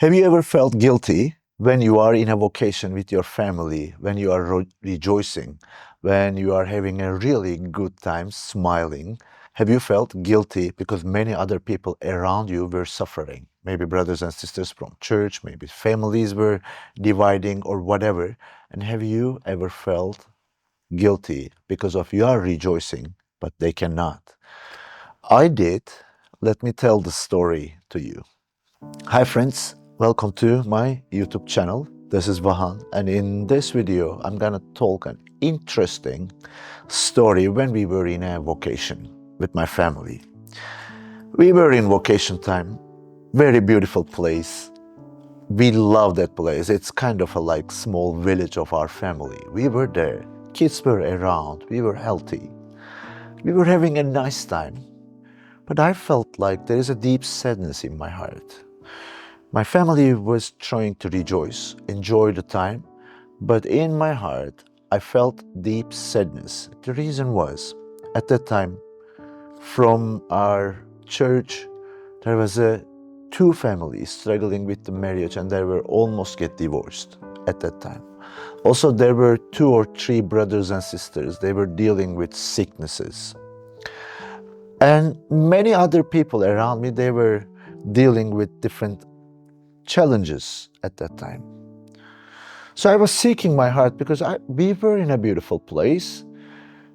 Have you ever felt guilty when you are in a vacation with your family, when you are rejoicing, when you are having a really good time smiling? Have you felt guilty because many other people around you were suffering? Maybe brothers and sisters from church, maybe families were dividing or whatever. And have you ever felt guilty because of you are rejoicing, but they cannot? I did. Let me tell the story to you. Hi friends, welcome to my YouTube channel. This is Vahan, and in this video I'm gonna talk an interesting story when we were in a vacation with my family. We were in vacation time, very beautiful place. We love that place. It's kind of a like small village of our family. We were there, kids were around, we were healthy. We were having a nice time, but I felt like there is a deep sadness in my heart. My family was trying to rejoice, enjoy the time, but in my heart, I felt deep sadness. The reason was, at that time, from our church, there was two families struggling with the marriage and they were almost get divorced at that time. Also, there were 2 or 3 brothers and sisters. They were dealing with sicknesses. And many other people around me, they were dealing with different challenges at that time. So I was seeking my heart because we were in a beautiful place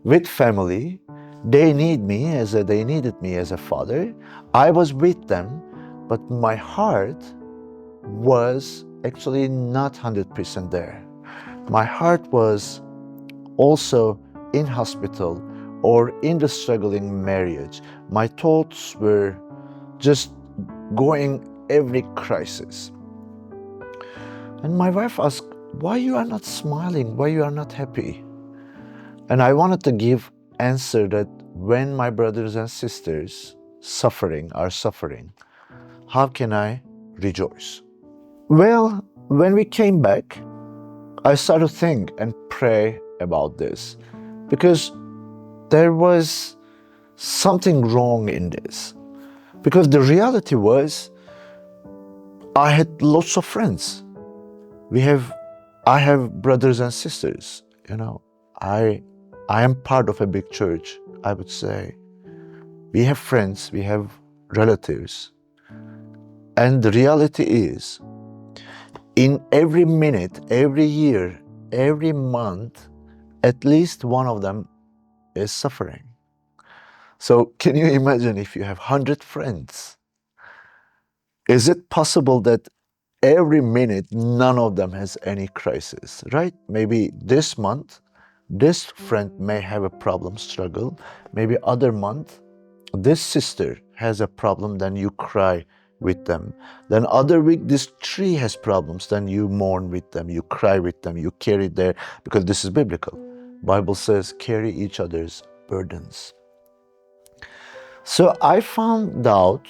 with family. They needed me as a father. I was with them, but my heart was actually not 100% there. My heart was also in hospital or in the struggling marriage. My thoughts were just going every crisis. And my wife asked, why you are not smiling? Why you are not happy? And I wanted to give answer that when my brothers and sisters are suffering, how can I rejoice? Well, when we came back, I started to think and pray about this because there was something wrong in this. Because the reality was, I had lots of friends. I have brothers and sisters, I am part of a big church, I would say. We have friends, we have relatives. And the reality is, in every minute, every year, every month, at least one of them is suffering. So can you imagine if you have 100 friends? Is it possible that every minute none of them has any crisis, right? Maybe this month, this friend may have a problem, struggle. Maybe other month, this sister has a problem, then you cry with them. Then other week, this tree has problems, then you mourn with them, you cry with them, you carry there, because this is biblical. Bible says, carry each other's burdens. So I found out,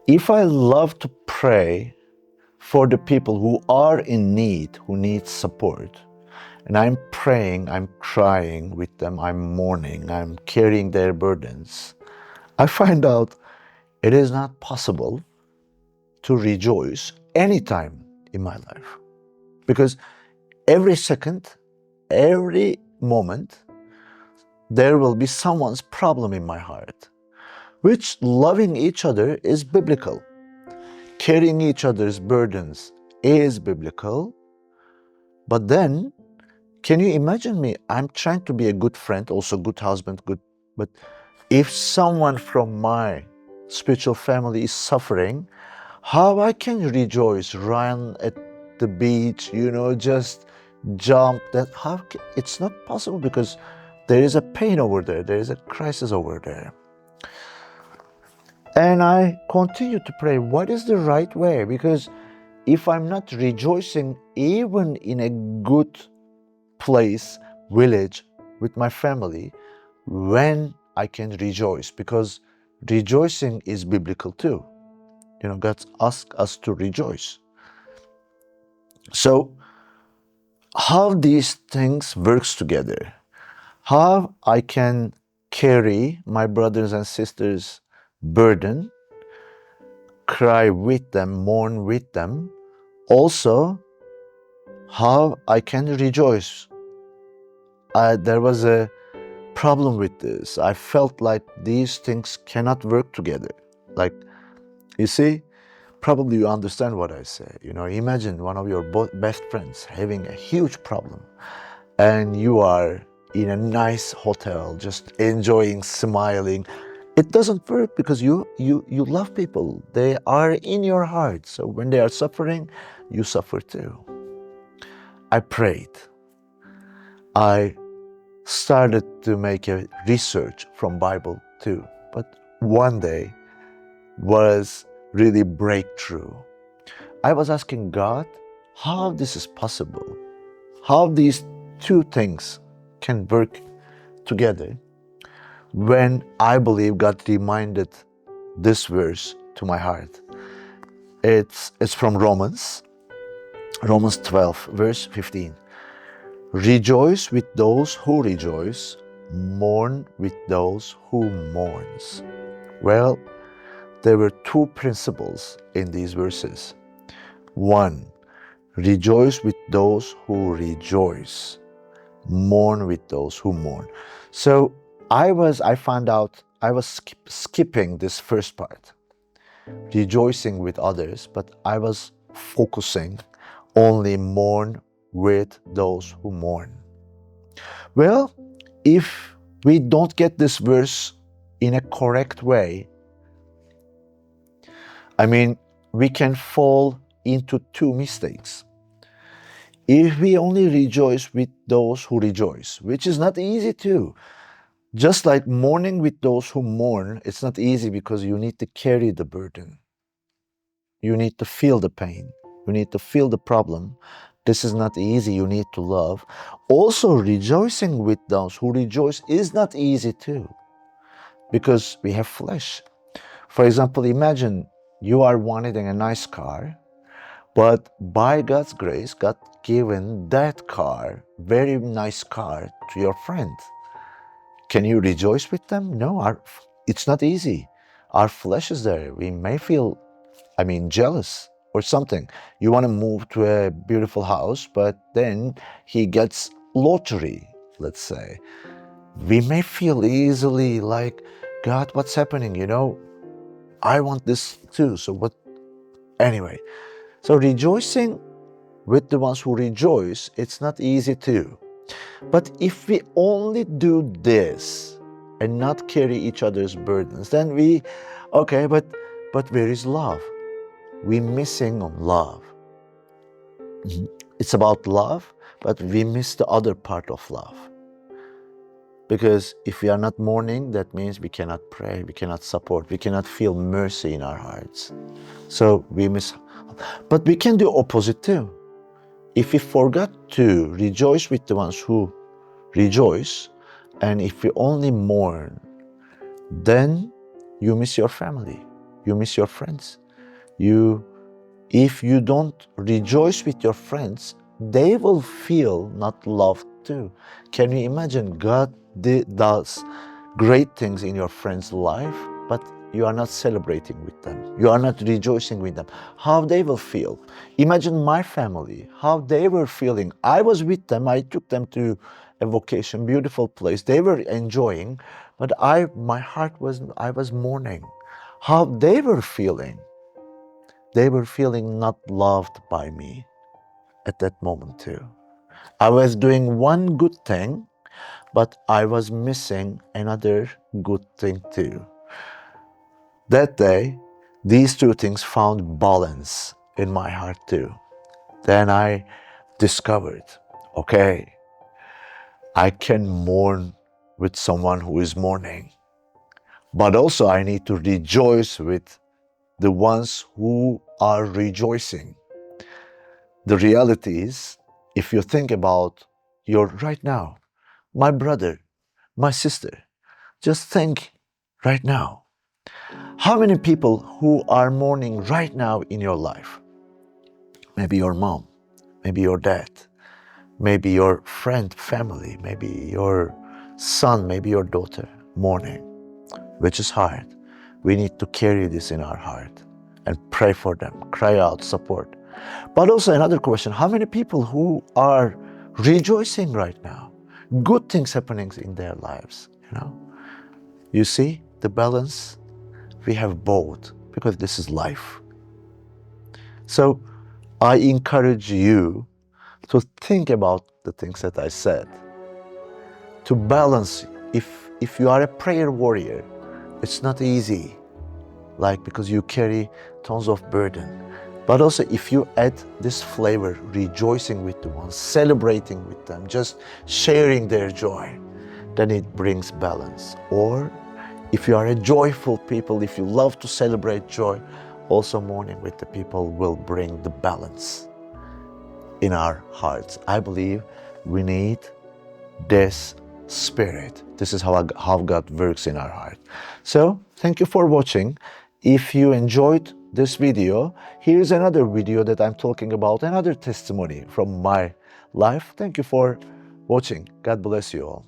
if I love to pray for the people who are in need, who need support, and I'm praying, I'm crying with them, I'm mourning, I'm carrying their burdens, I find out it is not possible to rejoice anytime in my life. Because every second, every moment, there will be someone's problem in my heart, which loving each other is biblical. Carrying each other's burdens is biblical. But then, can you imagine me? I'm trying to be a good friend, also good husband, but if someone from my spiritual family is suffering, how I can rejoice, run at the beach, just jump. It's not possible because there is a pain over there. There is a crisis over there. And I continue to pray, what is the right way? Because if I'm not rejoicing even in a good place, village, with my family, when I can rejoice? Because rejoicing is biblical too. God asks us to rejoice. So, how these things works together? How I can carry my brothers and sisters' burden cry with them, mourn with them. Also, how I can rejoice. There was a problem with this. I felt like these things cannot work together. Like, you see, probably you understand what I say. Imagine one of your best friends having a huge problem, and you are in a nice hotel, just enjoying, smiling. It doesn't work because you love people. They are in your heart. So when they are suffering, you suffer too. I prayed. I started to make a research from Bible too. But one day was really breakthrough. I was asking God how this is possible, how these two things can work together, when I believe God reminded this verse to my heart. It's from Romans 12, verse 15. Rejoice with those who rejoice, mourn with those who mourns. Well, there were two principles in these verses. One, rejoice with those who rejoice, mourn with those who mourn. So I found out I was skipping this first part, rejoicing with others, but I was focusing only mourn with those who mourn. Well, if we don't get this verse in a correct way, we can fall into two mistakes. If we only rejoice with those who rejoice, which is not easy too. Just like mourning with those who mourn, it's not easy because you need to carry the burden. You need to feel the pain. You need to feel the problem. This is not easy. You need to love. Also, rejoicing with those who rejoice is not easy too, because we have flesh. For example, imagine you are wanting a nice car, but by God's grace, God given that car, very nice car, to your friend. Can you rejoice with them? No, it's not easy. Our flesh is there. We may feel, jealous or something. You want to move to a beautiful house, but then he gets lottery, let's say. We may feel easily like, God, what's happening? I want this too. So what? Anyway, so rejoicing with the ones who rejoice, it's not easy too. But if we only do this and not carry each other's burdens, then but where is love? We're missing on love. It's about love, but we miss the other part of love. Because if we are not mourning, that means we cannot pray, we cannot support, we cannot feel mercy in our hearts. So we miss. But we can do opposite too. If we forgot to rejoice with the ones who rejoice, and if we only mourn, then you miss your family, you miss your friends. If you don't rejoice with your friends, they will feel not loved too. Can you imagine God does great things in your friend's life, but you are not celebrating with them, you are not rejoicing with them? How they will feel? Imagine my family, how they were feeling. I was with them, I took them to a vacation, beautiful place. They were enjoying, but I was mourning. How they were feeling? They were feeling not loved by me at that moment too. I was doing one good thing, but I was missing another good thing too. That day, these two things found balance in my heart too. Then I discovered, okay, I can mourn with someone who is mourning, but also I need to rejoice with the ones who are rejoicing. The reality is, if you think about your right now, my brother, my sister, just think right now. How many people who are mourning right now in your life? Maybe your mom, maybe your dad, maybe your friend, family, maybe your son, maybe your daughter mourning, which is hard. We need to carry this in our heart and pray for them, cry out, support. But also another question, how many people who are rejoicing right now? Good things happening in their lives, you know? You see the balance? We have both because this is life. So I encourage you to think about the things that I said. To balance, if you are a prayer warrior, it's not easy, like because you carry tons of burden. But also if you add this flavor, rejoicing with the ones, celebrating with them, just sharing their joy, then it brings balance. Or if you are a joyful people, if you love to celebrate joy, also mourning with the people will bring the balance in our hearts. I believe we need this spirit. This is how God works in our heart. So thank you for watching. If you enjoyed this video, here's another video that I'm talking about, another testimony from my life. Thank you for watching. God bless you all.